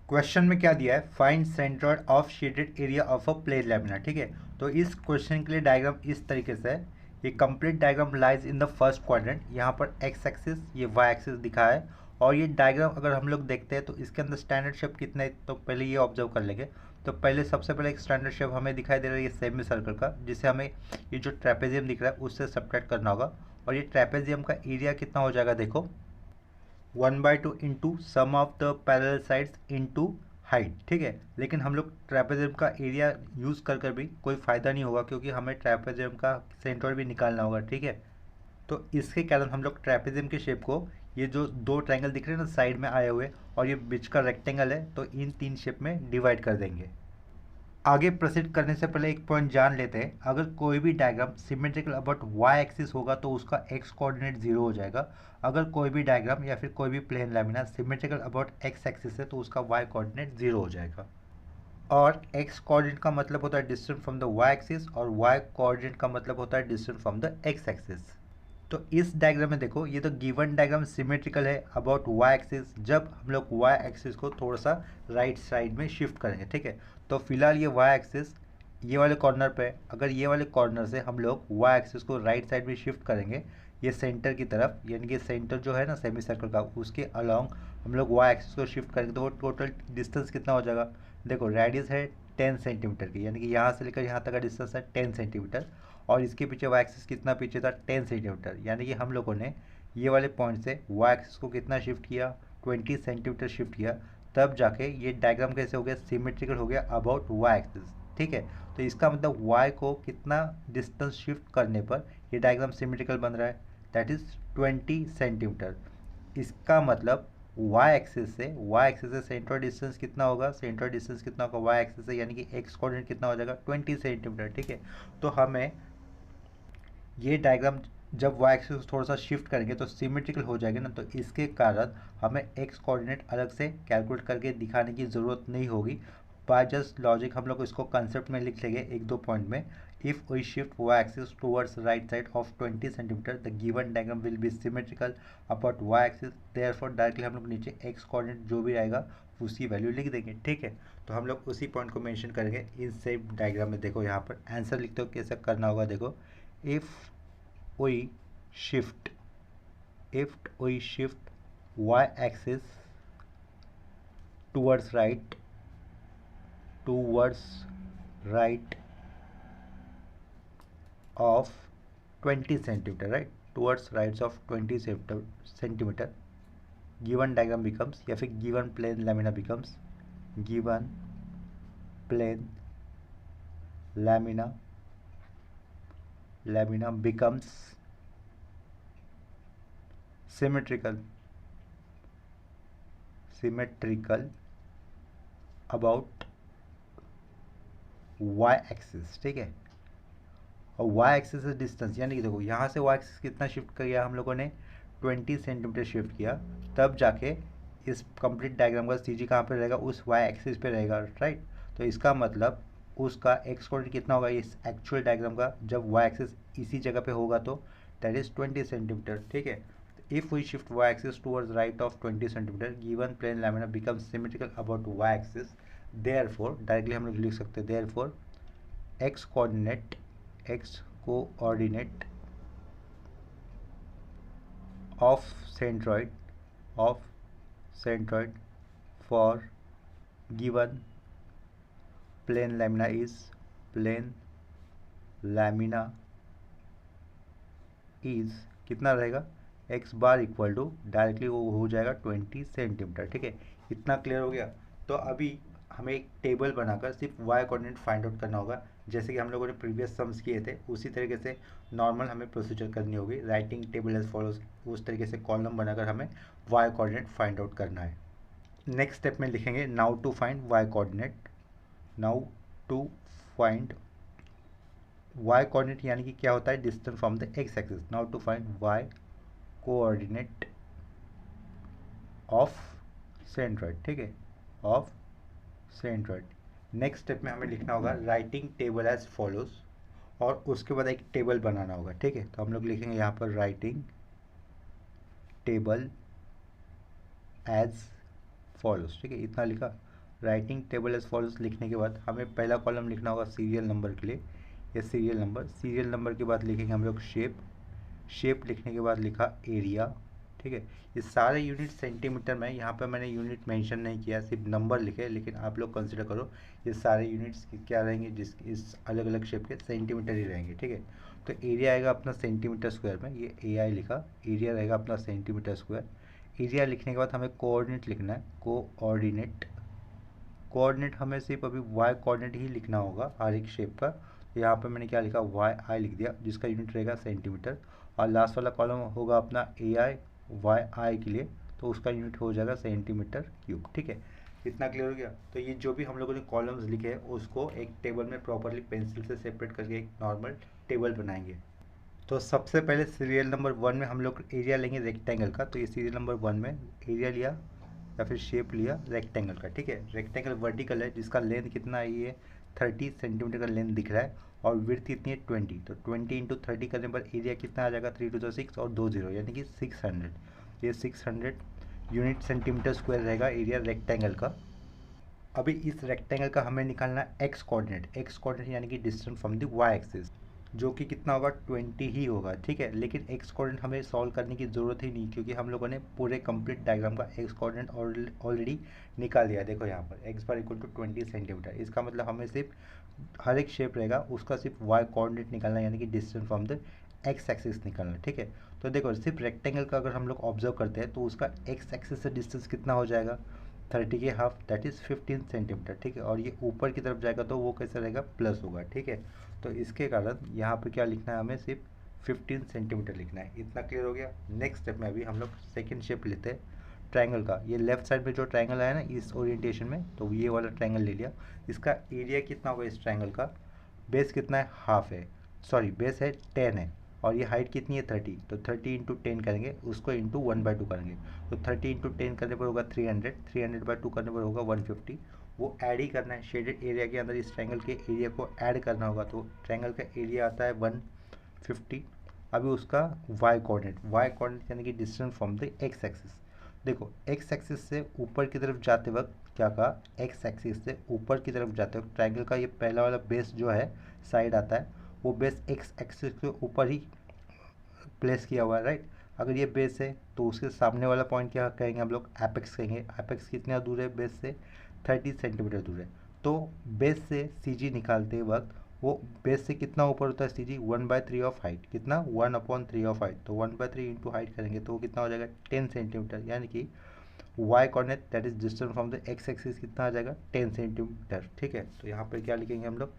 Question में क्या दिया है, find centroid of shaded area of a plane lamina. ठीक है, तो इस क्वेश्चन के लिए डायग्राम इस तरीके से है। ये complete diagram lies in the first quadrant. यहाँ पर एक्स एक्सिस, ये वाई एक्सिस दिखा है। और ये डायग्राम अगर हम लोग देखते हैं तो इसके अंदर स्टैंडर्ड शेप कितना है, तो पहले ये ऑब्जर्व कर लेंगे। तो पहले सबसे पहले एक स्टैंडर्ड शेप हमें दिखाई दे रहा है, ये सेमी सर्कल का, जिसे हमें ये जो ट्रेपेजियम दिख रहा है उससे सब्ट्रैक्ट करना होगा। और ये ट्रेपेजियम का एरिया कितना हो जाएगा, देखो 1/2 into sum of the parallel sides into height. ठीक है, लेकिन हम लोग ट्रेपेजियम का एरिया यूज़ कर कर भी कोई फ़ायदा नहीं होगा, क्योंकि हमें ट्रेपेजियम का सेंट्रॉइड भी निकालना होगा। ठीक है, तो इसके कारण हम लोग ट्रेपेजियम के शेप को, ये जो दो ट्रायंगल दिख रहे हैं ना साइड में आए हुए, और ये बीच का रेक्टेंगल है, तो इन तीन शेप में डिवाइड कर देंगे। आगे प्रोसीड करने से पहले एक पॉइंट जान लेते हैं। अगर कोई भी diagram symmetrical about Y axis होगा तो उसका एक्स कोऑर्डिनेट जीरो हो जाएगा। अगर कोई भी डायग्राम या फिर कोई भी plane lamina symmetrical about X axis है तो उसका वाई कोऑर्डिनेट जीरो हो जाएगा। और एक्स कोऑर्डिनेट का मतलब होता है distance from the Y axis, और वाई कोऑर्डिनेट का मतलब होता है distance from the X axis. तो इस डायग्राम में देखो, ये तो गिवन डायग्राम सिमेट्रिकल है अबाउट वाई एक्सिस, जब हम लोग वाई एक्सिस को थोड़ा सा राइट साइड में शिफ्ट करेंगे। ठीक है, तो फिलहाल ये वाई एक्सिस ये वाले कॉर्नर पे है। अगर ये वाले कॉर्नर से हम लोग वाई एक्सिस को राइट साइड में शिफ्ट करेंगे, ये सेंटर की तरफ, यानी कि सेंटर जो है ना सेमी सर्कल का, उसके अलोंग हम लोग वाई एक्सिस को शिफ्ट करेंगे, तो वो टोटल डिस्टेंस कितना हो जाएगा। देखो रेडियस है 10 सेंटीमीटर की, यानी कि यहाँ से लेकर यहाँ तक का डिस्टेंस है 10 सेंटीमीटर। और इसके पीछे वाई एक्सिस कितना पीछे था, 10 सेंटीमीटर। यानी कि हम लोगों ने ये वाले पॉइंट से वाई एक्सिस को कितना शिफ्ट किया, 20 सेंटीमीटर शिफ्ट किया। तब जाके ये डायग्राम कैसे हो गया, सिमेट्रिकल हो गया अबाउट वाई एक्सिस। ठीक है, तो इसका मतलब वाई को कितना डिस्टेंस शिफ्ट करने पर ये डायग्राम सिमेट्रिकल बन रहा है, दैट इज़ 20 सेंटीमीटर। इसका मतलब वाई एक्सिस से सेंट्रल डिस्टेंस कितना होगा, सेंट्रल डिस्टेंस कितना होगा वाई एक्सिस से, यानी कि एक्स कोऑर्डिनेट कितना हो जाएगा 20 सेंटीमीटर। ठीक है, तो हमें ये डायग्राम जब वाई एक्सिस को थोड़ा सा शिफ्ट करेंगे तो सिमेट्रिकल हो जाएगा ना, तो इसके कारण हमें एक्स कोऑर्डिनेट अलग से कैलकुलेट करके दिखाने की ज़रूरत नहीं होगी। बाय जस्ट लॉजिक हम लोग इसको कंसेप्ट में लिख लेंगे एक दो पॉइंट में। If we shift Y axis towards right side of 20 centimetre, the given diagram will be symmetrical about Y axis. Therefore directly हम लोग नीचे एक्स कोऑर्डिनेट जो भी रहेगा उसकी वैल्यू लिख देंगे। ठीक है, तो हम लोग उसी पॉइंट को मेंशन करेंगे इस सेम डायग्राम में। देखो यहाँ पर आंसर लिखते हो कैसे करना होगा, देखो if we shift if we shift y axis towards right of 20 centimeter, right, towards right of 20 centimeter, given diagram becomes, या फिर given plane lamina becomes, given plane lamina becomes symmetrical about y axis। ठीक है, और Y axis से distance, यानी कि देखो यहाँ से वाई एक्सिस कितना शिफ्ट किया हम लोगों ने, 20 सेंटीमीटर शिफ्ट किया। तब जाके इस कंप्लीट डायग्राम का सी जी कहाँ पर रहेगा, उस वाई एक्सिस पे रहेगा, राइट। तो इसका मतलब उसका एक्स कोऑर्डिनेट कितना होगा इस एक्चुअल डायग्राम का, जब वाई एक्सिस इसी जगह पे होगा, तो दैट इज़ 20 सेंटीमीटर। ठीक है, if we shift Y axis towards right of 20 centimetre, given plane lamina becomes symmetrical about Y axis. Therefore directly हम लोग लिख सकते हैं, therefore X coordinate of centroid of centroid for given plane lamina is कितना रहेगा, X bar equal to directly वो हो जाएगा 20 सेंटीमीटर। ठीक है, इतना क्लियर हो गया। तो अभी हमें एक टेबल बनाकर सिर्फ वाई कोऑर्डिनेट फाइंड आउट करना होगा, जैसे कि हम लोगों ने प्रीवियस सम्स किए थे उसी तरीके से नॉर्मल हमें प्रोसीजर करनी होगी। राइटिंग टेबल एज फॉलोज, उस तरीके से कॉलम बनाकर हमें वाई कोऑर्डिनेट फाइंड आउट करना है। नेक्स्ट स्टेप में लिखेंगे now to find Y coordinate. Now to find Y coordinate, यानी कि क्या होता है, distance from the X axis. Now to find Y coordinate of centroid. ठीक है, ऑफ सेंट्रॉइड। नेक्स्ट स्टेप में हमें लिखना होगा राइटिंग टेबल एज फॉलोज, और उसके बाद एक टेबल बनाना होगा। ठीक है, तो हम लोग लिखेंगे यहाँ पर राइटिंग टेबल एज फॉलोज। ठीक है, इतना लिखा। राइटिंग टेबल एज फॉलोज लिखने के बाद हमें पहला कॉलम लिखना होगा सीरियल नंबर के लिए, ये सीरियल नंबर के बाद लिखेंगे हम लोग शेप लिखने के बाद लिखा एरिया, ठीक है। ये सारे यूनिट सेंटीमीटर में, यहाँ पे मैंने यूनिट मेंशन नहीं किया, सिर्फ नंबर लिखे, लेकिन आप लोग कंसिडर करो ये सारे यूनिट्स क्या रहेंगे, जिस इस अलग अलग शेप के सेंटीमीटर ही रहेंगे, ठीक है। तो एरिया आएगा अपना सेंटीमीटर स्क्वायर में, ये AI लिखा, एरिया रहेगा अपना सेंटीमीटर स्क्वायर। एरिया लिखने के बाद हमें कोऑर्डिनेट लिखना है, कोऑर्डिनेट हमें सिर्फ अभी वाई कोऑर्डिनेट ही लिखना होगा हर एक शेप का। तो यहाँ पे मैंने क्या लिखा, YI लिख दिया, जिसका यूनिट रहेगा सेंटीमीटर। और लास्ट वाला कॉलम होगा अपना AIYI के लिए, तो उसका यूनिट हो जाएगा सेंटीमीटर क्यूब, ठीक है। इतना क्लियर हो गया। तो ये जो भी हम लोगों ने कॉलम्स लिखे हैं उसको एक टेबल में प्रॉपरली पेंसिल से सेपरेट करके एक नॉर्मल टेबल बनाएंगे। तो सबसे पहले सीरियल नंबर 1 में हम लोग एरिया लेंगे रेक्टेंगल का। तो ये सीरियल नंबर 1 में एरिया लिया या फिर शेप लिया रेक्टेंगल का, ठीक है। रेक्टेंगल वर्टिकल है, जिसका लेंथ कितना है, ये 30 सेंटीमीटर का लेंथ दिख रहा है, और विड्थ इतनी है 20। तो 20 इंटू 30 करने पर एरिया कितना आ जाएगा, 3 2 6 और 2 0 यानी कि 600। ये 600 यूनिट सेंटीमीटर स्क्वायर रहेगा एरिया रेक्टेंगल का। अभी इस रेक्टेंगल का हमें निकालना है एक्स कोऑर्डिनेट यानी कि distance from the Y axis, जो कि कितना होगा, 20 ही होगा, ठीक है। लेकिन एक्स कोऑर्डिनेट हमें सॉल्व करने की ज़रूरत ही नहीं, क्योंकि हम लोगों ने पूरे कंप्लीट डायग्राम का एक्स कोऑर्डिनेट ऑलरेडी निकाल दिया। देखो यहाँ पर X bar equal to 20 centimetre, इसका मतलब हमें सिर्फ हर एक शेप रहेगा उसका सिर्फ वाई कोऑर्डिनेट निकालना है, यानी कि distance from the X axis निकालना, ठीक है। तो देखो सिर्फ रेक्टेंगल का अगर हम लोग ऑब्जर्व करते हैं तो उसका एक्स एक्सिस से डिस्टेंस कितना हो जाएगा, 30 के हाफ, दैट इज़ 15 सेंटीमीटर, ठीक है। और ये ऊपर की तरफ जाएगा तो वो कैसे रहेगा, प्लस होगा, ठीक है। तो इसके कारण यहाँ पे क्या लिखना है, हमें सिर्फ 15 सेंटीमीटर लिखना है। इतना क्लियर हो गया। नेक्स्ट स्टेप में अभी हम लोग सेकेंड शेप लेते हैं ट्रायंगल का। ये लेफ्ट साइड में जो ट्रायंगल आया ना इस ओरिएंटेशन में, तो ये वाला ट्रायंगल ले लिया। इसका एरिया कितना होगा इस ट्रायंगल का, बेस कितना है, हाफ है, सॉरी बेस है 10 है, और ये हाइट कितनी है 30। तो 30 इंटू 10 करेंगे, उसको इंटू 1/2 करेंगे। तो 30 इंटू 10 करने पर होगा 300, 300/2 करने पर होगा 150। वो ऐड ही करना है, शेडेड एरिया के अंदर इस ट्रायंगल के एरिया को ऐड करना होगा। तो ट्रायंगल का एरिया आता है 150। अभी उसका वाई कोऑर्डिनेट यानी कि distance from the X axis. देखो एक्स एक्सिस से ऊपर की तरफ जाते वक्त क्या कहा, एक्स एक्सिस से ऊपर की तरफ जाते वक्त ट्रायंगल का ये पहला वाला बेस जो है साइड आता है, वो बेस एक्स एक्सिस के ऊपर ही प्लेस किया हुआ है, राइट। अगर ये बेस है तो उसके सामने वाला पॉइंट क्या कहेंगे हम लोग, एपेक्स कहेंगे। एपेक्स कितना दूर है बेस से, 30 सेंटीमीटर दूर है। तो बेस से CG निकालते वक्त वो बेस से कितना ऊपर होता है CG, 1/3 ऑफ हाइट, कितना 1/3 ऑफ हाइट। तो 1/3 इंटू हाइट करेंगे तो वो कितना हो जाएगा 10 सेंटीमीटर, यानी कि Y coordinate that is distance from the X axis कितना आ जाएगा 10 सेंटीमीटर, ठीक है। तो यहाँ पर क्या लिखेंगे हम लोग,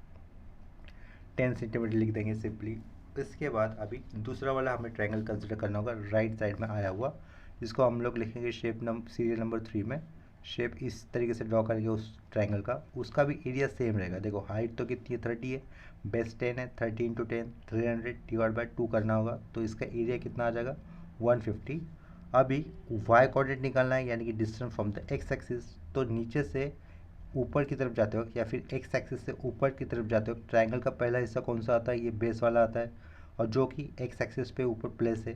10 सेंटीमीटर लिख देंगे सिंपली। इसके बाद अभी दूसरा वाला हमें ट्रायंगल कंसिडर करना होगा राइट साइड में आया हुआ, जिसको हम लोग लिखेंगे सीरियल नंबर 3 में। शेप इस तरीके से ड्रॉ करेंगे उस ट्रायंगल का। उसका भी एरिया सेम रहेगा। देखो हाइट तो कितनी है 30 है, बेस 10 है, 30 इंटू 10 300/2 करना होगा। तो इसका एरिया कितना आ जाएगा 150। अभी वाई कोऑर्डिनेट निकालना है, यानी कि distance from the X axis. तो नीचे से ऊपर की तरफ जाते वक्त या फिर एक्स एक्सिस से ऊपर की तरफ जाते वक्त ट्रायंगल का पहला हिस्सा कौन सा आता है, ये बेस वाला आता है, और जो कि एक्स एक्सिस पे ऊपर प्लेस है।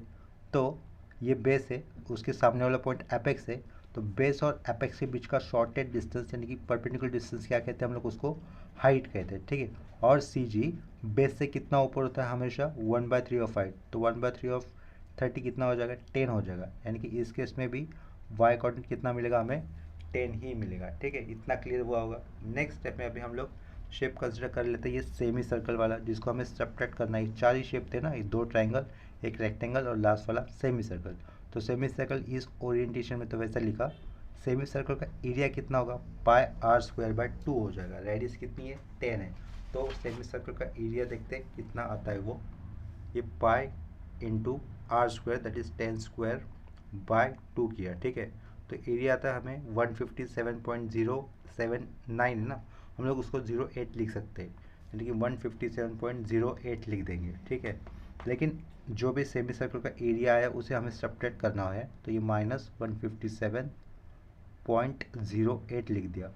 तो ये बेस है, उसके सामने वाला पॉइंट एपेक्स है। तो बेस और एपेक्स के बीच का शॉर्टेड डिस्टेंस यानी कि परपेंडिकुलर डिस्टेंस क्या कहते हैं हम लोग उसको, हाइट कहते हैं, ठीक है। और CG बेस से कितना ऊपर होता है हमेशा, 1/3 ऑफ हाइट। तो 1/3 ऑफ 30 कितना हो जाएगा 10 हो जाएगा, यानी कि इस केस में भी वाई कोऑर्डिनेट कितना मिलेगा हमें, 10 ही मिलेगा, ठीक है। इतना क्लियर हुआ होगा। नेक्स्ट स्टेप में अभी हम लोग शेप कंसिडर कर लेते हैं ये सेमी सर्कल वाला, जिसको हमें सब्ट्रैक्ट करना है। 4 ही शेप थे ना, ये 2 ट्रायंगल, एक रेक्टेंगल और लास्ट वाला सेमी सर्कल। तो सेमी सर्कल इस ओरिएंटेशन में तो वैसा लिखा, सेमी सर्कल का एरिया कितना होगा, πr²/2 हो जाएगा। रेडियस कितनी है 10 है। तो सेमी सर्कल का एरिया देखते हैं कितना आता है वो, ये pi into r² that is 10²/2 किया, ठीक है। तो एरिया आता है हमें 157.079 है ना, हम लोग उसको 08 लिख सकते हैं, यानी कि 157.08 लिख देंगे, ठीक है। लेकिन जो भी सेमी सर्कल का एरिया है उसे हमें सब्ट्रैक्ट करना है, तो ये -157.08 लिख दिया।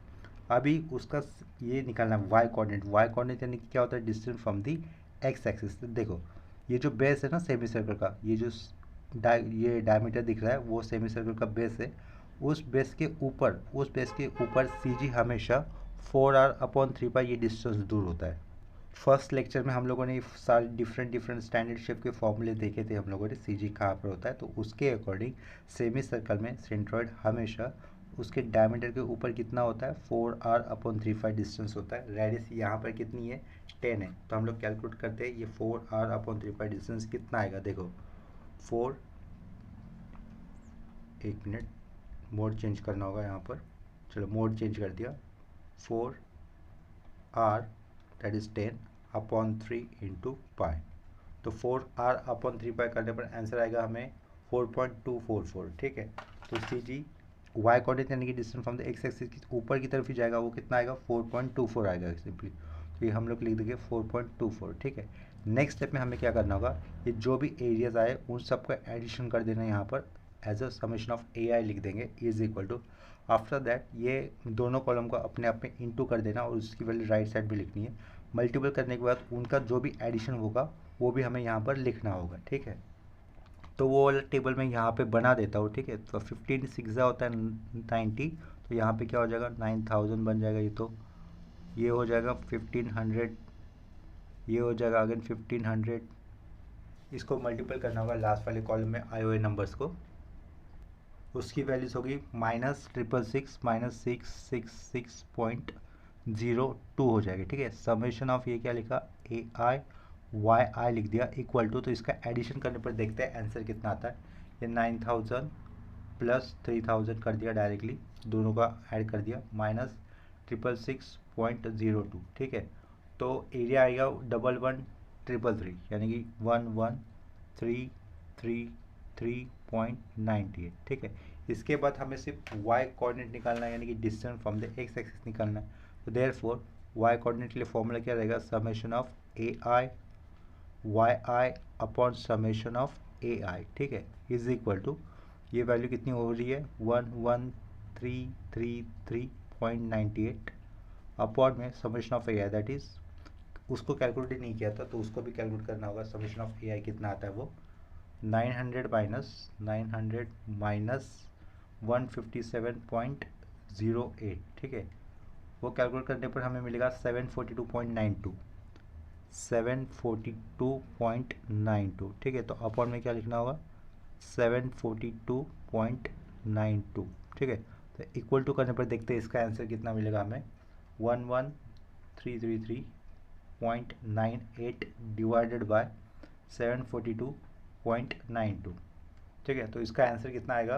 अभी उसका ये निकालना है वाई कोऑर्डिनेट यानी कि क्या होता है, distance from the x axis. देखो ये जो बेस है ना सेमी सर्कल का, ये जो ये डायमीटर दिख रहा है वो सेमी सर्कल का बेस है, उस बेस के ऊपर सी जी हमेशा 4r/3 ये डिस्टेंस दूर होता है। फर्स्ट लेक्चर में हम लोगों ने सारे डिफरेंट स्टैंडर्ड शेप के फॉर्मूले देखे थे हम लोगों ने, सी जी कहाँ पर होता है। तो उसके अकॉर्डिंग सेमी सर्कल में सेंट्रॉइड हमेशा उसके डायमीटर के ऊपर कितना होता है, 4r/3 डिस्टेंस होता है। रेडियस यहाँ पर कितनी है, 10 है। तो हम लोग कैलकुलेट करते हैं ये 4r/3 डिस्टेंस कितना आएगा। देखो 4, एक मिनट मोड चेंज करना होगा यहाँ पर, चलो मोड चेंज कर दिया। 4r that is 10/3 into pi. तो 4r/3 करने पर आंसर आएगा हमें 4.244। ठीक है, तो सी जी वाई कोऑर्डिनेट यानी कि distance from the X axis की ऊपर की तरफ ही जाएगा, वो कितना आएगा, 4.24 आएगा सिंपली। तो ये हम लोग लिख देंगे 4.24। ठीक है, नेक्स्ट स्टेप में हमें क्या करना होगा, ये जो भी एरियाज आए उन सबका एडिशन कर देना है यहाँ पर, as a summation of A I लिख देंगे is equal to. After that ये दोनों कॉलम को अपने आप में इंटू कर देना और उसकी वैल्यू राइट साइड भी लिखनी है। मल्टीपल करने के बाद उनका जो भी एडिशन होगा वो भी हमें यहाँ पर लिखना होगा। ठीक है, तो वो वाला टेबल मैं यहाँ पे बना देता हूँ। ठीक है, तो 15 सिक्सा होता है 90, तो यहाँ पे क्या हो जाएगा 9000 बन जाएगा। ये हो जाएगा 1500, ये हो जाएगा अगेन 1500। इसको मल्टीपल करना होगा लास्ट वाले कॉलम में आए हुए नंबर्स को, उसकी वैल्यूज होगी -666.06.02 हो जाएगी। ठीक है, समेशन ऑफ ये क्या लिखा, ए आई वाई आई लिख दिया इक्वल टू। तो इसका एडिशन करने पर देखते हैं आंसर कितना आता है। ये 9000 प्लस 3000 कर दिया डायरेक्टली, दोनों का ऐड कर दिया, -666.02। ठीक है, तो एरिया आएगा 11,333 यानी कि 11,333.98। ठीक है, इसके बाद हमें सिर्फ वाई कोऑर्डिनेट निकालना है यानी कि distance from the X axis निकालना है। तो देयरफॉर वाई कोऑर्डिनेट के लिए फॉर्मूला क्या रहेगा, summation of A I Y I upon summation of A I. ठीक है, इज इक्वल टू ये वैल्यू कितनी हो रही है 11,333.98 अपॉन में summation of A I, that is उसको कैलकुलेट ही नहीं किया था तो उसको भी कैलकुलेट करना होगा। समेशन ऑफ ए आई कितना आता है, वो 900 माइनस 157.08। ठीक है, वो कैलकुलेट करने पर हमें मिलेगा 742.92। ठीक है, तो अपॉन में क्या लिखना होगा 742.92। ठीक है, तो इक्वल टू करने पर देखते हैं इसका आंसर कितना मिलेगा हमें, 11,333.98 डिवाइडेड बाय 742.92। ठीक है, तो इसका आंसर कितना आएगा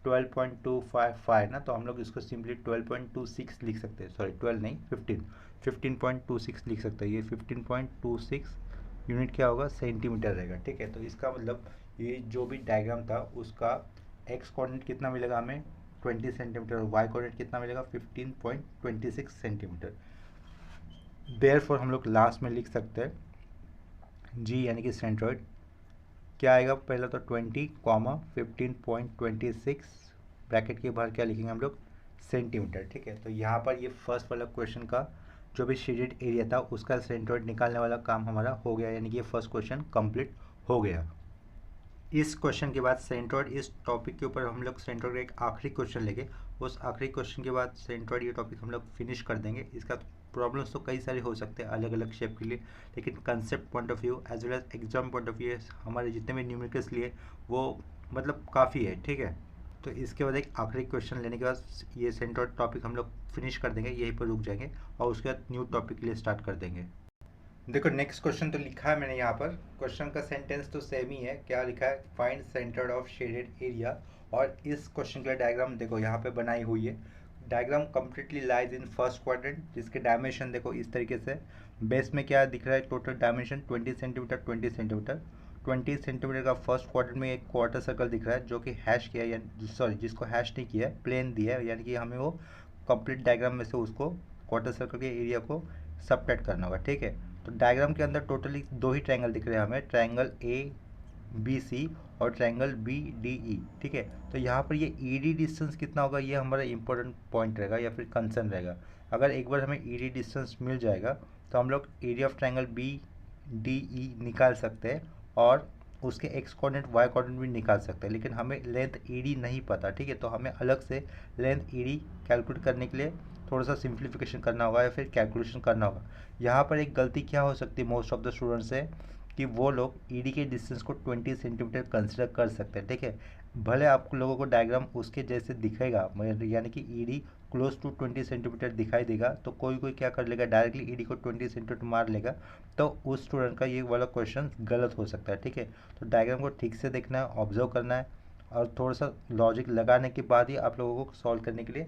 12.255 ना। तो हम लोग इसको सिंपली 12.26 लिख सकते हैं, सॉरी 12 नहीं 15.26 लिख सकते हैं। ये 15.26 यूनिट क्या होगा, सेंटीमीटर रहेगा। ठीक है, तो इसका मतलब ये जो भी डायग्राम था उसका एक्स कोऑर्डिनेट कितना मिलेगा हमें 20 सेंटीमीटर और वाई कोऑर्डिनेट कितना मिलेगा 15.26 सेंटीमीटर। देयरफॉर हम लोग लास्ट में लिख सकते हैं जी यानी कि सेंट्रॉइड क्या आएगा, पहला तो 20, 15.26 ब्रैकेट के बाहर क्या लिखेंगे हम लोग, सेंटीमीटर। ठीक है, तो यहाँ पर ये फर्स्ट वाला क्वेश्चन का जो भी शेडेड एरिया था उसका सेंट्रॉइड निकालने वाला काम हमारा हो गया, यानी कि ये फर्स्ट क्वेश्चन कंप्लीट हो गया। इस क्वेश्चन के बाद सेंट्रॉइड, इस टॉपिक के ऊपर हम लोग सेंट्रॉइड का एक आखिरी क्वेश्चन लेंगे। उस आखिरी क्वेश्चन के बाद सेंट्रॉइड ये टॉपिक हम लोग फिनिश कर देंगे। इसका प्रॉब्लम्स तो कई सारे हो सकते हैं अलग अलग शेप के लिए, लेकिन concept point of view as well as exam point of view हमारे जितने भी न्यूमेरिकल्स लिए वो मतलब काफ़ी है। ठीक है, तो इसके बाद एक आखिरी क्वेश्चन लेने के बाद ये सेंट्रॉइड टॉपिक हम लोग फिनिश कर देंगे, यहीं पर रुक जाएंगे और उसके बाद न्यू टॉपिक के लिए स्टार्ट कर देंगे। देखो नेक्स्ट क्वेश्चन तो लिखा है मैंने यहाँ पर, क्वेश्चन का सेंटेंस तो सेम ही है। क्या लिखा है, find centre of shaded area. और इस क्वेश्चन का डायग्राम देखो यहाँ पे बनाई हुई है। Diagram completely lies in first quadrant, जिसके डायमेंशन देखो इस तरीके से। बेस में क्या दिख रहा है, total dimension 20 centimetre 20 centimetre 20 centimetre का फर्स्ट क्वाड्रेंट में एक क्वार्टर सर्कल दिख रहा है जो कि हैश किया है, सॉरी जिसको हैश नहीं किया है, प्लेन दिया है, यानी कि हमें वो कंप्लीट डायग्राम में से उसको क्वार्टर सर्कल के एरिया को सबट्रैक्ट करना होगा। ठीक है, तो डायग्राम के अंदर टोटली दो ही ट्रायंगल दिख रहे हैं हमें, ट्रायंगल ए बी सी और ट्रायंगल बी डी ई। ठीक है, तो यहाँ पर ये ई डी डिस्टेंस कितना होगा ये हमारा इंपॉर्टेंट पॉइंट रहेगा या फिर कंसर्न रहेगा। अगर एक बार हमें ई डी डिस्टेंस मिल जाएगा तो हम लोग area of triangle B D E निकाल सकते हैं और उसके एक्स कोऑर्डिनेट वाई कोऑर्डिनेट भी निकाल सकते हैं, लेकिन हमें लेंथ ईडी नहीं पता, ठीक है। तो हमें अलग से लेंथ ईडी कैलकुलेट करने के लिए थोड़ा सा सिंप्लीफिकेशन करना होगा या फिर कैलकुलेशन करना होगा। यहाँ पर एक गलती क्या हो सकती है मोस्ट ऑफ द स्टूडेंट्स से, कि वो लोग ईडी के डिस्टेंस को 20 सेंटीमीटर कंसिडर कर सकते हैं, ठीक है। भले आपको लोगों को डायग्राम उसके जैसे दिखेगा, यानी कि ईडी क्लोज टू 20 सेंटीमीटर दिखाई देगा, तो कोई कोई क्या कर लेगा, डायरेक्टली ईडी को 20 सेंटीमीटर मार लेगा, तो उस स्टूडेंट का ये वाला क्वेश्चन गलत हो सकता है, ठीक है। तो डायग्राम को ठीक से देखना है, ऑब्जर्व करना है, और थोड़ा सा लॉजिक लगाने के बाद ही आप लोगों को सॉल्व करने के लिए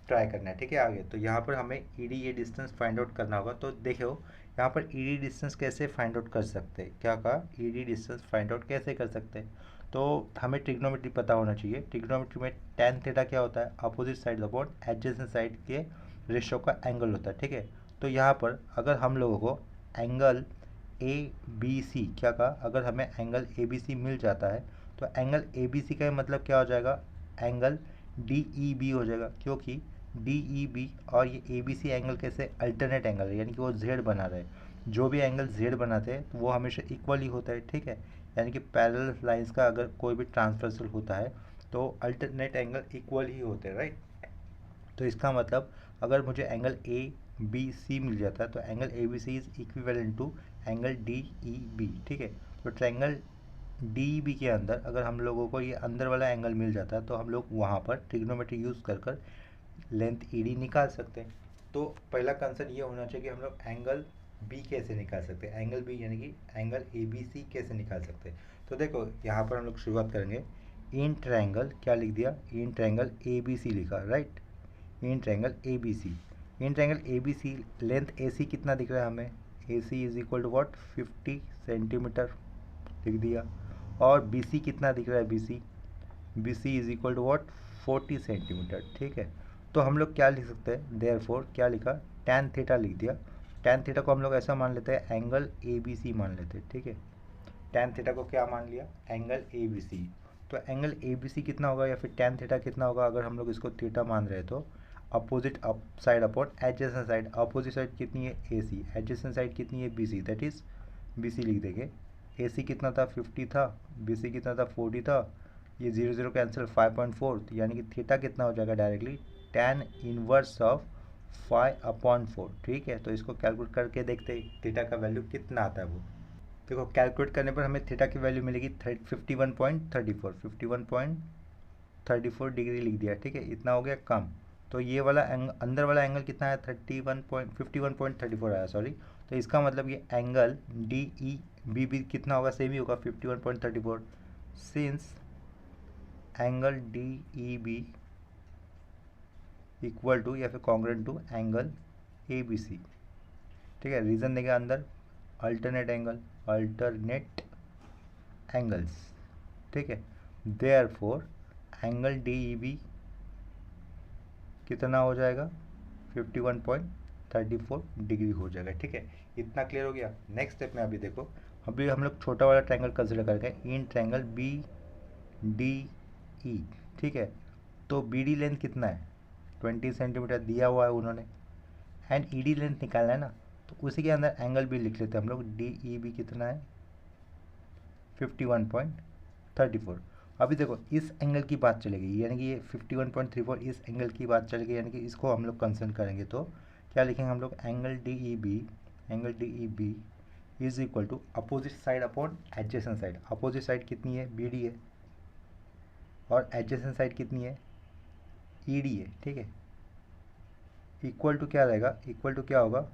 ट्राई करना है, ठीक है। आगे तो यहाँ पर हमें ईडी ये डिस्टेंस फाइंड आउट करना होगा। तो देखो यहाँ पर ईडी डिस्टेंस कैसे फाइंड आउट कर सकते हैं, क्या कहा, ईडी डिस्टेंस फाइंड आउट कैसे कर सकते हैं। तो हमें ट्रिग्नोमेट्री पता होना चाहिए। ट्रिग्नोमेट्री में tan थीटा क्या होता है, opposite side upon adjacent side के रेशियो का एंगल होता है, ठीक है। तो यहाँ पर अगर हम लोगों को एंगल ए बी सी, क्या कहा, अगर हमें एंगल ए बी सी मिल जाता है, तो एंगल ए बी सी का मतलब क्या हो जाएगा, एंगल डी ई बी हो जाएगा, क्योंकि डी ई बी और ये ए बी सी एंगल कैसे अल्टरनेट एंगल है, यानी कि वो जेड बना रहे हैं। जो भी एंगल जेड बनाते हैं वो हमेशा इक्वल ही होता है, ठीक है। यानी कि पैरेलल लाइंस का अगर कोई भी ट्रांसवर्सल होता है तो अल्टरनेट एंगल इक्वल ही होते हैं, राइट। तो इसका मतलब अगर मुझे एंगल ए बी सी मिल जाता है तो angle A B C is equivalent to angle D E B, ठीक है। तो ट्रायंगल डी ई बी के अंदर अगर हम लोगों को ये अंदर वाला एंगल मिल जाता है तो हम लोग वहाँ पर ट्रिग्नोमेट्री यूज़ कर कर लेंथ ई डी निकाल सकते हैं। तो पहला कंसर्न ये होना चाहिए कि हम लोग एंगल बी कैसे निकाल सकते हैं, एंगल बी यानी कि एंगल ए बी सी कैसे निकाल सकते हैं। तो देखो यहाँ पर हम लोग शुरुआत करेंगे। इन ट्रायंगल क्या लिख दिया, इन ट्रायंगल ए बी सी लिखा, right. In triangle A B C, in triangle A B C length A C कितना दिख रहा है हमें, A C is equal to what 50 centimetre लिख दिया। और बी सी कितना दिख रहा है, B C is equal to what 40 centimetre, ठीक है। तो हम लोग क्या लिख सकते हैं, देयरफॉर क्या लिखा, tan थीटा लिख दिया। tan थीटा को हम लोग ऐसा मान लेते हैं, एंगल ए बी सी मान लेते हैं, ठीक है। tan थीटा को क्या मान लिया, एंगल ए बी सी। तो एंगल ए बी सी कितना होगा या फिर tan थीटा कितना होगा, अगर हम लोग इसको थीटा मान रहे हैं तो opposite up side upon adjacent side, opposite side कितनी है ए सी, एडजेसेंट साइड कितनी है B C, that is B C लिख देंगे। ए सी कितना था 50 था, बी सी कितना था 40 था, ये 0 0 कैंसिल 5.4, यानी कि थीटा कितना हो जाएगा डायरेक्टली tan इनवर्स ऑफ 5/4, ठीक है। तो इसको कैलकुलेट करके देखते हैं थीटा का वैल्यू कितना आता है वो। देखो कैलकुलेट करने पर हमें थीटा की वैल्यू मिलेगी 51.34, 51.34 डिग्री लिख दिया, ठीक है। इतना हो गया कम। तो ये वाला अंदर वाला एंगल कितना है 51.34 आया, सॉरी। तो इसका मतलब ये एंगल डी ई बी भी कितना होगा, सेम ही होगा 51.34, since angle D E B equal to या फिर congruent to angle A B C, ठीक है। रीजन देगा अंदर अल्टरनेट एंगल्स, ठीक है। Therefore angle D E B कितना हो जाएगा 51.34 डिग्री हो जाएगा, ठीक है। इतना क्लियर हो गया। नेक्स्ट स्टेप में अभी देखो, अभी हम लोग छोटा वाला ट्रायंगल कंसिडर करेंगे, in triangle B D E, ठीक है। तो बी डी लेंथ कितना है 20 सेंटीमीटर दिया हुआ है उन्होंने, एंड ई डी लेंथ निकालना है ना, तो उसी के अंदर एंगल भी लिख लेते हैं हम लोग, डी ई बी कितना है 51.34। अभी देखो इस एंगल की बात चलेगी, यानी कि ये 51.34 इस एंगल की बात चलेगी, यानी कि इसको हम लोग कंसर्न करेंगे। तो क्या लिखेंगे हम लोग, angle D E B is equal to opposite side upon adjacent side. Opposite side कितनी है बी डी है, और एडजेसेंट साइड कितनी है ई डी है, ठीक है। इक्वल टू क्या रहेगा, इक्वल टू क्या होगा,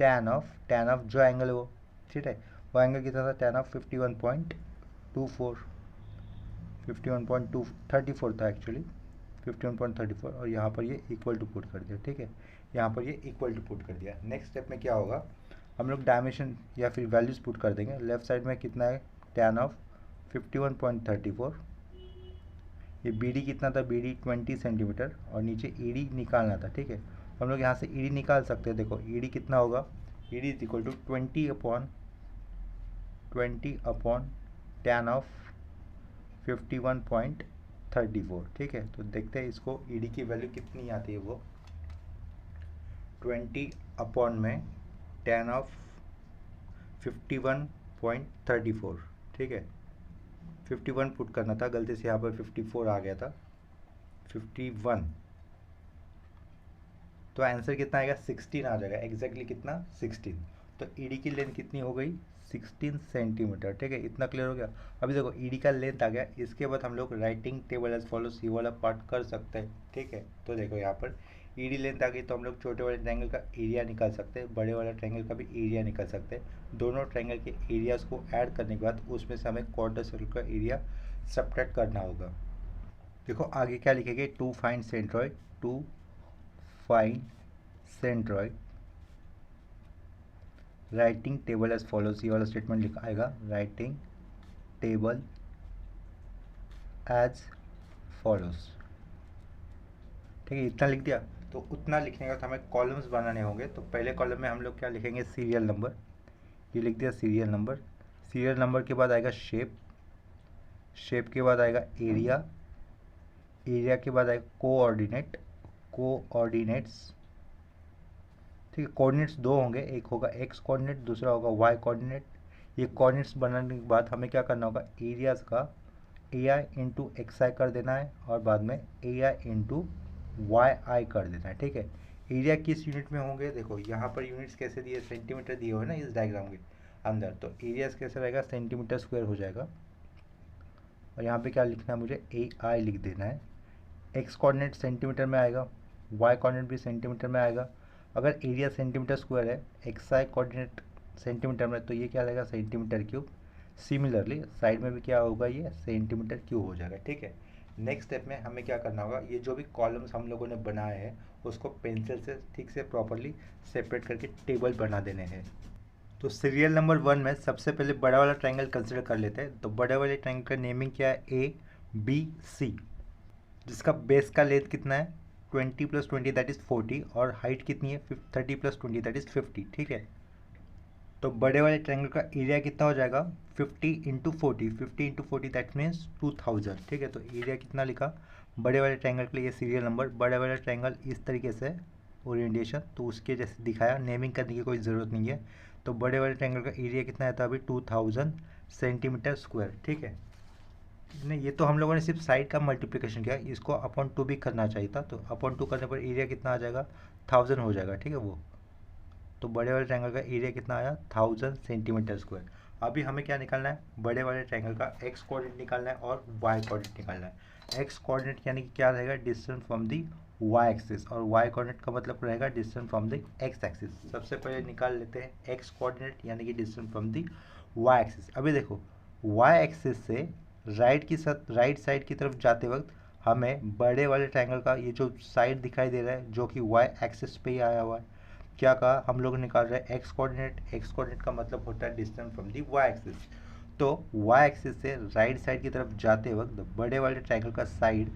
tan ऑफ जो एंगल है वो, ठीक है। वो एंगल कितना था, tan ऑफ 51.24, 51.34 था एक्चुअली, 51.34, और यहाँ पर ये इक्वल टू पुट कर दिया, ठीक है। यहाँ पर ये इक्वल टू पुट कर दिया। नेक्स्ट स्टेप में क्या होगा, हम लोग डायमेंशन या फिर वैल्यूज पुट कर देंगे। लेफ्ट साइड में कितना है tan ऑफ 51.34, ये बी डी कितना था, बी डी 20 सेंटीमीटर, और नीचे ई डी निकालना था, ठीक है। हम लोग यहाँ से ई डी निकाल सकते हैं। देखो ई डी कितना होगा, E D is equal to 20/tan of 51.34, ठीक है। तो देखते हैं इसको ई डी की वैल्यू कितनी आती है, वो 20/tan ऑफ 51.34, ठीक है। 51 पुट करना था, गलती से यहाँ पर 54 आ गया था, 51। तो आंसर कितना आएगा, 16 आ जाएगा, एग्जैक्टली कितना, 16। तो ईडी की लेंथ कितनी हो गई, 16 सेंटीमीटर। ठीक है, इतना क्लियर हो गया। अभी देखो ईडी का लेंथ आ गया, इसके बाद हम लोग राइटिंग टेबल एज फॉलोस ये वाला पार्ट कर सकते हैं। ठीक है, तो देखो यहाँ पर ईडी लेंथ आ गई, तो हम लोग छोटे वाले ट्रायंगल का एरिया निकाल सकते हैं, बड़े वाले ट्रायंगल का भी एरिया निकाल सकते हैं। दोनों ट्रायंगल के एरियाज को ऐड करने के बाद उसमें से हमें क्वार्टर सर्कल का एरिया सब्ट्रैक्ट करना होगा। देखो आगे क्या लिखेंगे, to find centroid, to find centroid writing table as follows, ये वाला स्टेटमेंट लिखा आएगा, राइटिंग टेबल एज फॉलोज। ठीक है, इतना लिख दिया। तो उतना लिखने का हमें कॉलम्स बनाने होंगे। तो पहले कॉलम में हम लोग क्या लिखेंगे, सीरियल नंबर, ये लिख दिया सीरियल नंबर। सीरियल नंबर के बाद आएगा शेप, शेप के बाद आएगा एरिया, एरिया के बाद आएगा कोऑर्डिनेट, कोऑर्डिनेट्स। ठीक है, कोऑर्डिनेट्स दो होंगे, एक होगा एक्स कोऑर्डिनेट, दूसरा होगा वाई कोऑर्डिनेट। ये कोऑर्डिनेट्स बनाने के बाद हमें क्या करना होगा, एरियाज का ए आई इंटू एक्स आई कर देना है और बाद में ए आई इंटू वाई आई कर देना है। ठीक है, एरिया किस यूनिट में होंगे, देखो यहाँ पर यूनिट्स कैसे दिए, सेंटीमीटर दिए हुए ना इस डायग्राम के अंदर, तो एरियाज कैसे रहेगा, सेंटीमीटर स्क्वायर हो जाएगा। और यहाँ पे क्या लिखना है मुझे, ए आई लिख देना है। एक्स कोऑर्डिनेट सेंटीमीटर में आएगा, वाई कोऑर्डिनेट भी सेंटीमीटर में आएगा। अगर एरिया सेंटीमीटर स्क्वायर है, एक्स आई कोऑर्डिनेट सेंटीमीटर में, तो ये क्या रहेगा, सेंटीमीटर क्यूब। सिमिलरली साइड में भी क्या होगा, ये सेंटीमीटर क्यूब हो जाएगा। ठीक है, नेक्स्ट स्टेप में हमें क्या करना होगा, ये जो भी कॉलम्स हम लोगों ने बनाए हैं उसको पेंसिल से ठीक से प्रॉपरली सेपरेट करके टेबल बना देने हैं। तो सीरियल नंबर 1 में सबसे पहले बड़ा वाला ट्रायंगल कंसिडर कर लेते हैं। तो बड़े वाले ट्रायंगल का नेमिंग क्या है, ए बी सी, जिसका बेस का लेंथ कितना है, 20 + 20 दैट इज़ 40, और हाइट कितनी है, 30 + 20 दैट इज़ 50। ठीक है, तो बड़े वाले ट्रायंगल का एरिया कितना हो जाएगा, 50 × 40, 50 × 40 दैट मीन्स 2000। ठीक है, तो एरिया कितना लिखा बड़े वाले ट्रायंगल के लिए, सीरियल नंबर, बड़े वाले ट्रायंगल इस तरीके से ओरिएंटेशन, तो उसके जैसे दिखाया, नेमिंग करने की कोई ज़रूरत नहीं है। तो बड़े वाले ट्रायंगल का एरिया कितना है, था अभी 2000 सेंटीमीटर स्क्वायर। ठीक है, नहीं ये तो हम लोगों ने सिर्फ साइड का मल्टीप्लिकेशन किया, इसको अपॉन 2 भी करना चाहिए था। तो अपॉन 2 करने पर एरिया कितना आ जाएगा, 1000 हो जाएगा। ठीक है, वो तो बड़े वाले ट्रायंगल का एरिया कितना आया, 1000 सेंटीमीटर स्क्वायर। अभी हमें क्या निकालना है, बड़े वाले ट्रायंगल का एक्स कोऑर्डिनेट निकालना है और वाई कोऑर्डिनेट निकालना है। एक्स कोऑर्डिनेट यानी कि क्या रहेगा, distance from the Y axis, और वाई कोऑर्डिनेट का मतलब रहेगा distance from the X axis. सबसे पहले निकाल लेते हैं एक्स कोऑर्डिनेट यानी कि distance from the Y axis. अभी देखो वाई एक्सिस से राइट साइड की तरफ जाते वक्त हमें बड़े वाले ट्रायंगल का ये जो साइड दिखाई दे रहा है, जो कि वाई एक्सिस पे ही आया हुआ है, क्या कहा हम लोग निकाल रहे हैं एक्स कोऑर्डिनेट। एक्स कोऑर्डिनेट का मतलब होता है distance from the Y axis. तो वाई एक्सिस से राइट साइड की तरफ जाते वक्त बड़े वाले ट्रायंगल का साइड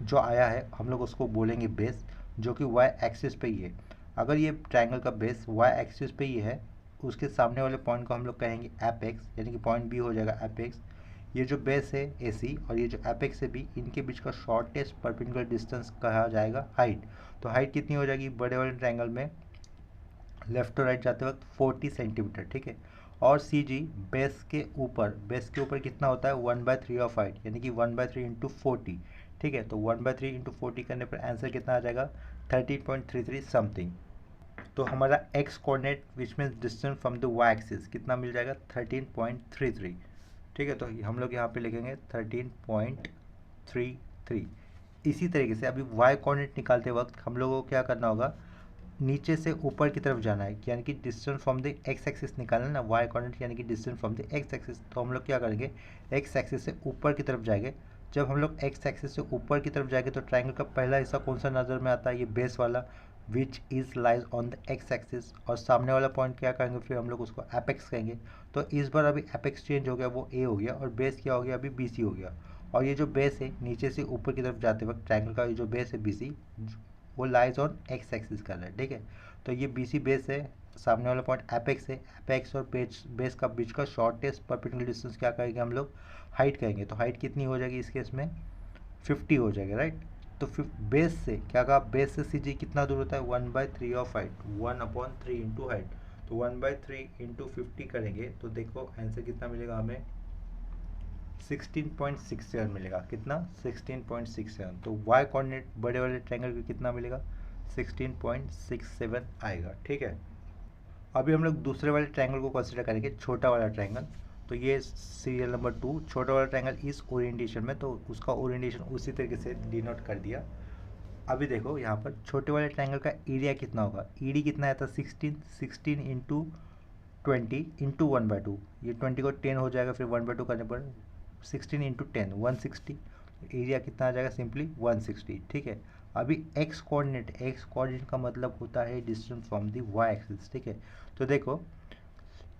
जो आया है हम लोग उसको बोलेंगे बेस, जो कि वाई एक्सिस पे ही है। अगर ये ट्रायंगल का बेस वाई एक्सिस पे ही है, उसके सामने वाले पॉइंट को हम लोग कहेंगे एपेक्स, यानी कि पॉइंट बी हो जाएगा एपेक्स। ये जो बेस है AC और ये जो एपेक्स है बी, इनके बीच का शॉर्टेस्ट परपेंडिकुलर डिस्टेंस कहा जाएगा हाइट। तो हाइट कितनी हो जाएगी बड़े वाले ट्रायंगल में, लेफ्ट टू राइट जाते वक्त 40 सेंटीमीटर। ठीक है, और CG बेस के ऊपर कितना होता है, 1/3 ऑफ हाइट, यानी कि 1/3 × 40। ठीक है, तो 1/3 × 40 करने पर आंसर कितना आ जाएगा, 13.33 समथिंग। तो हमारा X coordinate which means distance from the Y axis कितना मिल जाएगा, 13.33। ठीक है, तो हम लोग यहाँ पे लिखेंगे 13.33। इसी तरीके से अभी वाई कोऑर्डिनेट निकालते वक्त हम लोगों को क्या करना होगा, नीचे से ऊपर की तरफ जाना है, यानी कि distance from the X axis निकालना है ना, वाई कोऑर्डिनेट यानी कि distance from the X axis. तो हम लोग क्या करेंगे, एक्स एक्सिस से ऊपर की तरफ जाएंगे। जब हम लोग एक्स एक्सिस से ऊपर की तरफ जाएंगे तो ट्रायंगल का पहला हिस्सा कौन सा नज़र में आता है, ये बेस वाला, which is lies on the X axis. और सामने वाला पॉइंट क्या करेंगे, फिर हम लोग उसको एपेक्स कहेंगे। तो इस बार अभी एपेक्स चेंज हो गया, वो ए हो गया, और बेस क्या हो गया, अभी BC हो गया। और ये जो बेस है नीचे से ऊपर की तरफ जाते वक्त ट्रायंगल का ये जो बेस है BC, वो लाइज ऑन एक्स एक्सिस कर रहा है। ठीक है, तो ये BC बेस है, सामने वाला पॉइंट एपेक्स है। एपेक्स और बेस का बीच का शॉर्टेस्ट परपेंडिकुलर डिस्टेंस क्या करेंगे हम लोग, हाइट कहेंगे। तो हाइट कितनी हो जाएगी इस केस में, 50 हो जाएगा, राइट। तो बेस से क्या कहा, बेस से CG कितना दूर होता है, 1/3 ऑफ हाइट, 1/3 इंटू हाइट। तो 1/3 इंटू 50 करेंगे तो देखो आंसर कितना मिलेगा हमें, 16.67 मिलेगा। कितना? 16.67। तो y कोऑर्डिनेट बड़े वाले ट्रायंगल को कितना मिलेगा? 16.67 आएगा। ठीक है, अभी हम लोग दूसरे वाले ट्रायंगल को कंसिडर करेंगे, छोटा वाला ट्रायंगल। तो ये सीरियल नंबर 2, छोटा वाला ट्रायंगल इस ओरिएंटेशन में, तो उसका ओरिएंटेशन उसी तरीके से डिनोट कर दिया। अभी देखो यहाँ पर छोटे वाले ट्रायंगल का एरिया कितना होगा? ईडी कितना आया था? 16 इंटू 20 इंटू 1/2। ये 20 को 10 हो जाएगा, फिर 1/2 करने पर 16 इंटू 10 160। एरिया कितना आ जाएगा? सिंपली 160। ठीक है, अभी एक्स कोऑर्डिनेट का मतलब होता है distance from the Y axis. ठीक है, तो देखो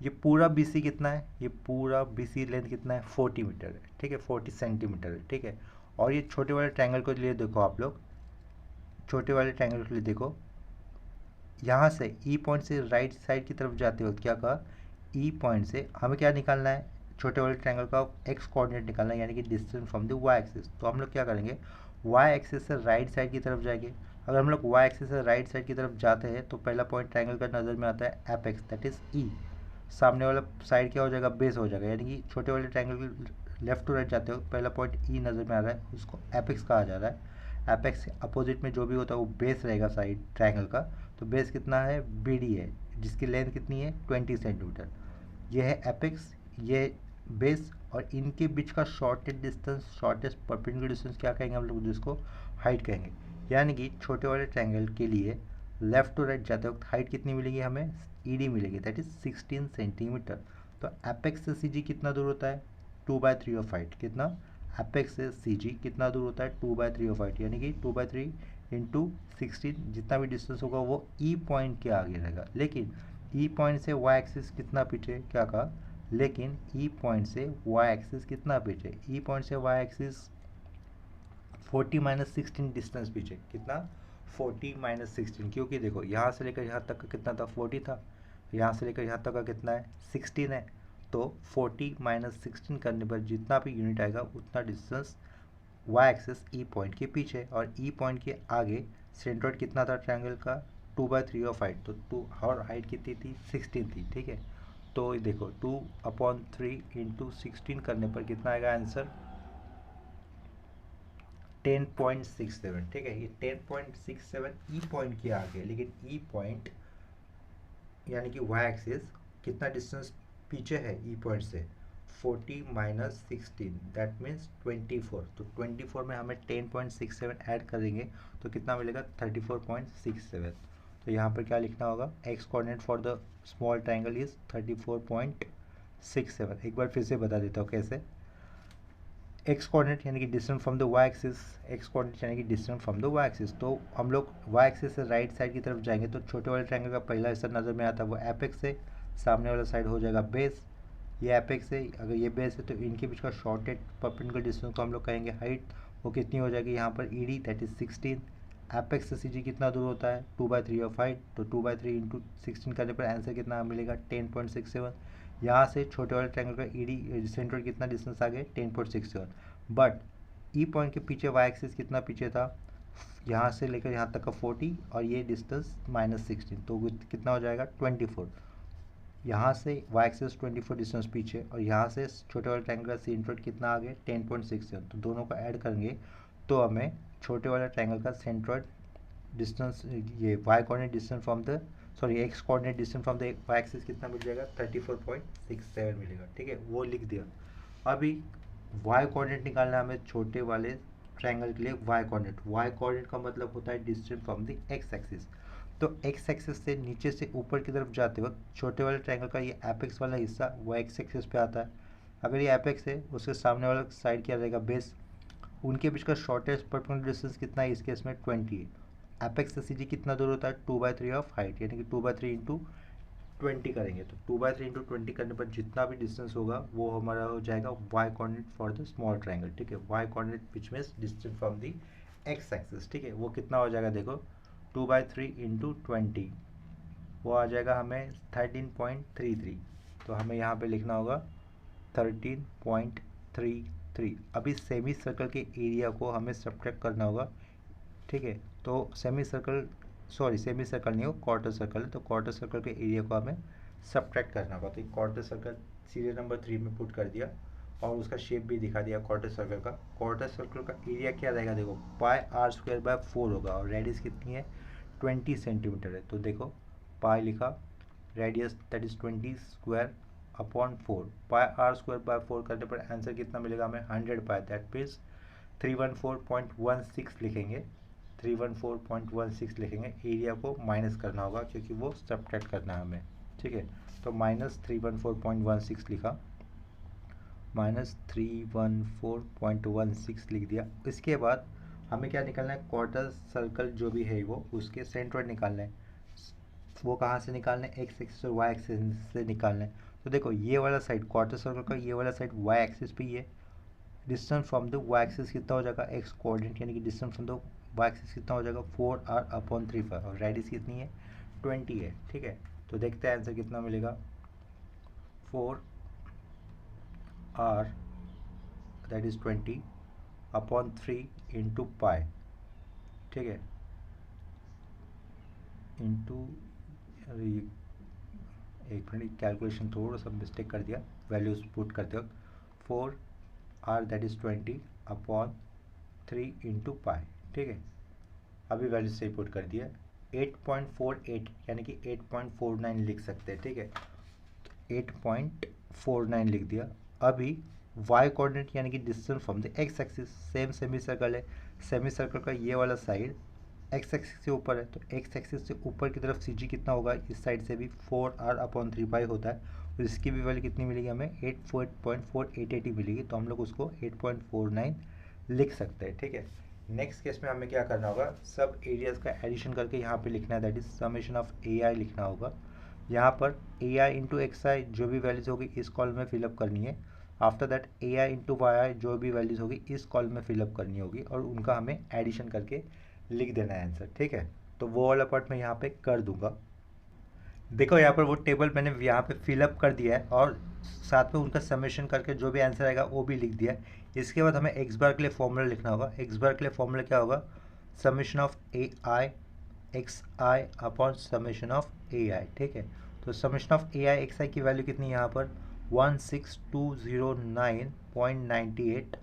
ये पूरा BC कितना है? ये पूरा BC लेंथ कितना है? 40 मीटर है। ठीक है, 40 सेंटीमीटर है। ठीक है, और ये छोटे वाले ट्रायंगल को लिए देखो, आप लोग छोटे वाले ट्रायंगल के लिए देखो, यहाँ से ई पॉइंट से राइट साइड की तरफ जाते वक्त क्या कहा? ई पॉइंट से हमें क्या निकालना है? छोटे वाले ट्रायंगल का एक्स कोऑर्डिनेट निकालना है, यानी कि distance from the Y axis. तो हम लोग क्या करेंगे? वाई एक्सिस से राइट साइड की तरफ जाएंगे। अगर हम लोग वाई एक्सिस से राइट साइड की तरफ जाते हैं तो पहला पॉइंट ट्रायंगल का नज़र में आता है एपेक्स, दैट इज ई। सामने वाला साइड क्या हो जाएगा? बेस हो जाएगा, यानी कि छोटे वाले ट्रायंगल के लेफ्ट टू राइट जाते हो पहला पॉइंट ई नज़र में आ रहा है, उसको एपेक्स कहा जा रहा है। एपेक्स के अपोजिट में जो भी होता है वो बेस रहेगा साइड ट्रायंगल का। तो बेस कितना है? BD है, जिसकी लेंथ कितनी है? 20 सेंटीमीटर। ये है एपेक्स, ये बेस, और इनके बीच का shortest distance, shortest perpendicular distance क्या कहेंगे हम लोग? जिसको हाइट कहेंगे। यानी कि छोटे वाले ट्रायंगल के लिए लेफ्ट टू राइट जाते वक्त हाइट कितनी मिलेगी हमें? ED मिलेगी, दैट इज 16 सेंटीमीटर। तो एपेक्स से CG कितना दूर होता है? 2/3 ऑफ हाइट। कितना? एपेक्स से CG कितना दूर होता है? 2/3 ऑफ हाइट, यानी कि 2/3 इंटू 16, जितना भी डिस्टेंस होगा वो ई पॉइंट के आगे रहेगा। लेकिन ई पॉइंट से वाई एक्सिस कितना पीछे? क्या कहा? लेकिन ई पॉइंट से वाई एक्सिस कितना पीछे? ई पॉइंट से वाई एक्सिस 40 - 16 डिस्टेंस पीछे। कितना? 40 - 16, क्योंकि देखो यहाँ से लेकर यहाँ तक का कितना था? 40 था, यहाँ से लेकर यहाँ तक का कितना है? 16 है। तो 40 - 16 करने पर जितना भी यूनिट आएगा उतना distance Y axis E point के पीछे, और ई पॉइंट के आगे सेंट्रोइड कितना था ट्रायंगल का? 2/3 ऑफ हाइट। तो 2 और हाइट कितनी थी? 16 थी। ठीक है, तो देखो 2/3 इंटू 16 करने पर कितना आएगा आंसर? 10.67। ठीक है, ये 10.67 ई पॉइंट के आगे, लेकिन ई पॉइंट यानी कि वाई एक्सिस कितना डिस्टेंस पीछे है ई पॉइंट से? 40 - 16, दैट मीन्स 24। तो 24 में हमें 10.67 ऐड करेंगे तो कितना मिलेगा? 34.67। तो यहाँ पर क्या लिखना होगा? X coordinate for the small triangle is 34.67। एक बार फिर से बता देता हूँ कैसे। एक्स कोऑर्डिनेट यानी कि distance from the Y axis, X coordinate यानी कि distance from the Y axis. तो हम लोग वाई एक्सिस से राइट साइड की तरफ जाएंगे तो छोटे वाले ट्रायंगल का पहला हिस्सा नज़र में आता है वो एपेक्स है, सामने वाला साइड हो जाएगा बेस। ये एपेक्स है, अगर ये बेस है तो इनके बीच का शॉर्टेड परपेंडिकुलर डिस्टेंस को हम लोग कहेंगे हाइट। वो कितनी हो जाएगी यहाँ पर? ED, that is 16। एपेक्स से CG कितना दूर होता है? 2/3 ऑफ हाइट। तो 2/3 इंटू 16 करने पर आंसर कितना मिलेगा? 10.67। यहाँ से छोटे वाले ट्रायंगल का ED सेंट्रोइड कितना डिस्टेंस आ गया? 10.67। बट ई पॉइंट के पीछे वाई एक्सिस कितना पीछे था? यहाँ से लेकर यहाँ तक का 40, और ये डिस्टेंस -16, तो कितना हो जाएगा? 24। यहाँ से वाई एक्सिस 24 डिस्टेंस पीछे, और यहाँ से छोटे वाले ट्रायंगल का सेंट्रोइड कितना आ गया? 10.67। तो दोनों को ऐड करेंगे तो हमें छोटे वाले ट्रायंगल का सेंट्रोइड डिस्टेंस, ये Y coordinate distance from the X coordinate distance from the Y axis कितना मिल जाएगा? 34.67 मिलेगा। ठीक है, वो लिख दिया। अभी वाई कोऑर्डिनेट निकालना है हमें छोटे वाले ट्रायंगल के लिए। वाई कोऑर्डिनेट का मतलब होता है distance from the X axis. तो एक्स एक्सिस से नीचे से ऊपर की तरफ जाते वक्त छोटे वाले ट्रायंगल का ये एपेक्स वाला हिस्सा वो एक्स एक्सिस पे आता है। अगर ये एपेक्स है उसके सामने वाला साइड क्या रहेगा? बेस। उनके बीच का शॉर्टेस्ट परपेंडिकुलर डिस्टेंस कितना है? इस केस में 20 है। एपेक्स से CG कितना दूर होता है? 2/3 ऑफ हाइट, यानी कि 2/3 इंटू 20 करेंगे। तो 2/3 इंटू 20 करने पर जितना भी डिस्टेंस होगा वो हमारा हो जाएगा Y coordinate for the small triangle. ठीक है, Y coordinate which means distance from the X axis. ठीक है, वो कितना हो जाएगा? देखो 2/3 इंटू 20, वो आ जाएगा हमें 13.33। तो हमें यहाँ पे लिखना होगा 13.33। अभी सेमी सर्कल के एरिया को हमें सब्ट्रैक्ट करना होगा। ठीक है, तो सेमी सर्कल नहीं हो, क्वार्टर सर्कल है, तो क्वार्टर सर्कल के एरिया को हमें सब्ट्रैक्ट करना होगा। तो क्वार्टर सर्कल सीरियल नंबर 3 में पुट कर दिया, और उसका शेप भी दिखा दिया क्वार्टर सर्कल का। क्वार्टर सर्कल का एरिया क्या रहेगा, देखो पाई आर स्क्वायर बाय 4 होगा और रेडियस कितनी है 20 सेंटीमीटर है। तो देखो पाई लिखा, radius that is 20 square upon 4, pi R square by 4 करने पर आंसर कितना मिलेगा हमें 100 पाई, दैट मीन्स 314.16 लिखेंगे। 314.16 लिखेंगे, एरिया को माइनस करना होगा क्योंकि वो सब्ट्रैक्ट करना है हमें, ठीक है। तो -314.16 लिखा, -314.16 लिख दिया। इसके बाद हमें क्या निकालना है, क्वार्टर सर्कल जो भी है वो उसके सेंट्रोइड निकालना है। वो कहाँ से निकालना है, एक्स एक्सिस और वाई एक्सिस से निकालना है। तो देखो ये वाला साइड क्वार्टर सर्कल का, ये वाला साइड वाई एक्सिस पे ही है। Distance from the Y axis कितना हो जाएगा, एक्स कोऑर्डिनेट यानी कि distance from the Y axis कितना हो जाएगा 4r/3 और रेडियस कितनी है 20 है, ठीक है। तो देखते हैं आंसर कितना मिलेगा, 4r that is 20/3 into pi, ठीक है, इंटू, एक मिनट कैलकुलेशन थोड़ा सा मिस्टेक कर दिया वैल्यूज पुट करते वक्त, 4r that is 20/3 into pi, ठीक है। अभी वैल्यू सही पुट कर दिया, 8.48 यानी कि 8.49 लिख सकते हैं, ठीक है। 8.49 लिख दिया। अभी वाई कोऑर्डिनेट यानी कि distance from the X axis, same semi circle है, सेमी सर्कल का ये वाला साइड एक्स एक्सिस से ऊपर है, तो एक्स एक्सिस से ऊपर की तरफ सी जी कितना होगा, इस साइड से भी 4r/3 होता है, और इसकी भी वैल्यू कितनी मिलेगी हमें 84.488 मिलेगी। तो हम लोग उसको 8.49 लिख सकते हैं, ठीक है। नेक्स्ट केस में हमें क्या करना होगा, सब एरियाज का एडिशन करके यहाँ पे लिखना है, that is summation of A आई लिखना होगा। यहाँ पर ए आई इंटू एक्स आई जो भी वैल्यूज होगी इस कॉलम में फिलअप करनी है। After that A I into Y I जो भी वैल्यूज होगी इस कॉलम में फिलअप करनी होगी और उनका हमें एडिशन करके लिख देना है आंसर, ठीक है। तो वो वाला पार्ट मैं यहाँ पे कर दूंगा। देखो यहाँ पर वो टेबल मैंने यहाँ पे फिलअप कर दिया है और साथ में उनका समेशन करके जो भी आंसर आएगा वो भी लिख दिया है। इसके बाद हमें एक्स बार के लिए फॉर्मूला लिखना होगा। एक्स बार के लिए फॉर्मूला क्या होगा, summation of A I X I upon summation of A I, ठीक है। तो summation of A I X I की वैल्यू कितनी है यहाँ पर 16209.98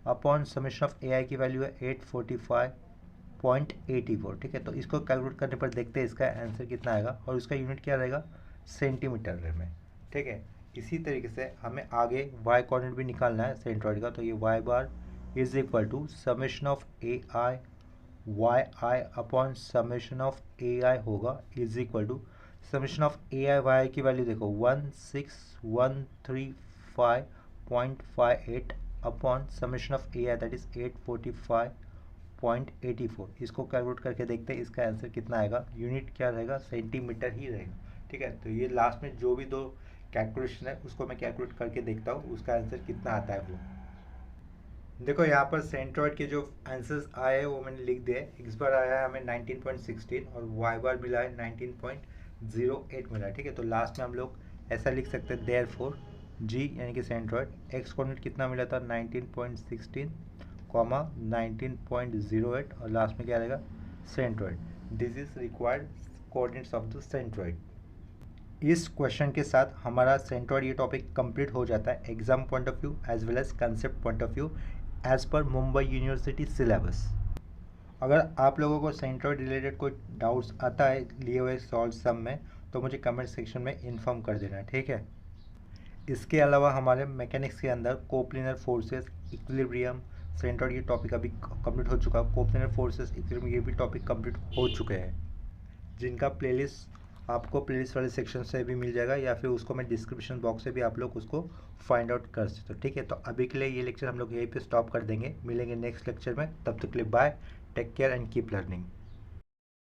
upon summation of A I की वैल्यू है 845.84, ठीक है। तो इसको कैलकुलेट करने पर देखते हैं इसका आंसर कितना आएगा और उसका यूनिट क्या रहेगा सेंटीमीटर में, ठीक है। इसी तरीके से हमें आगे वाई कोऑर्डिनेट भी निकालना है सेंट्रॉइड का। तो ये Y bar is equal to summation of A I Y I upon summation of A I होगा is equal to summation of A I Y I की वैल्यू देखो 16135.58 upon summation of A I that is 845.84। इसको calculate करके देखते हैं इसका answer कितना आएगा। यूनिट क्या रहेगा सेंटीमीटर ही रहेगा, ठीक है। तो ये लास्ट में जो भी दो कैलकुलेशन है उसको मैं कैलकुलेट करके देखता हूँ उसका आंसर कितना आता है वो। देखो यहाँ पर सेंट्रॉइड के जो आंसर्स आए हैं वो मैंने लिख दिए। एक्स बार आया है हमें 19.16 और वाई बार मिला है 19.08 मिला है, ठीक है। तो लास्ट में हम लोग ऐसा लिख सकते हैं देयरफॉर जी यानी कि सेंट्रॉइड एक्स कोऑर्डिनेट कितना मिला था 19.16 कॉमा 19.08 और लास्ट में क्या रहेगा centroid. This is required coordinates of the centroid. इस क्वेश्चन के साथ हमारा सेंट्रॉइड ये टॉपिक कंप्लीट हो जाता है exam point of view as well as concept point of view as पर मुंबई यूनिवर्सिटी सिलेबस। अगर आप लोगों को सेंट्रॉइड रिलेटेड कोई डाउट्स आता है लिए हुए सॉल्व सम में तो मुझे कमेंट सेक्शन में इन्फॉर्म कर देना, ठीक है। इसके अलावा हमारे मैकेनिक्स के अंदर कोप्लिनर फोर्सेस इक्विलिब्रियम सेंट्रॉइड ये टॉपिक अभी कंप्लीट हो चुका है। कोप्लिनर फोर्सेस इक्विलिब्रियम ये भी टॉपिक कंप्लीट हो चुके हैं, जिनका प्लेलिस्ट आपको प्लेलिस्ट वाले सेक्शन से भी मिल जाएगा या फिर उसको मैं डिस्क्रिप्शन बॉक्स से भी आप लोग उसको फाइंड आउट कर सकते हो, ठीक है। तो अभी के लिए ये लेक्चर हम लोग यहीं पे स्टॉप कर देंगे, मिलेंगे नेक्स्ट लेक्चर में। तब तक के लिए bye, take care and keep learning.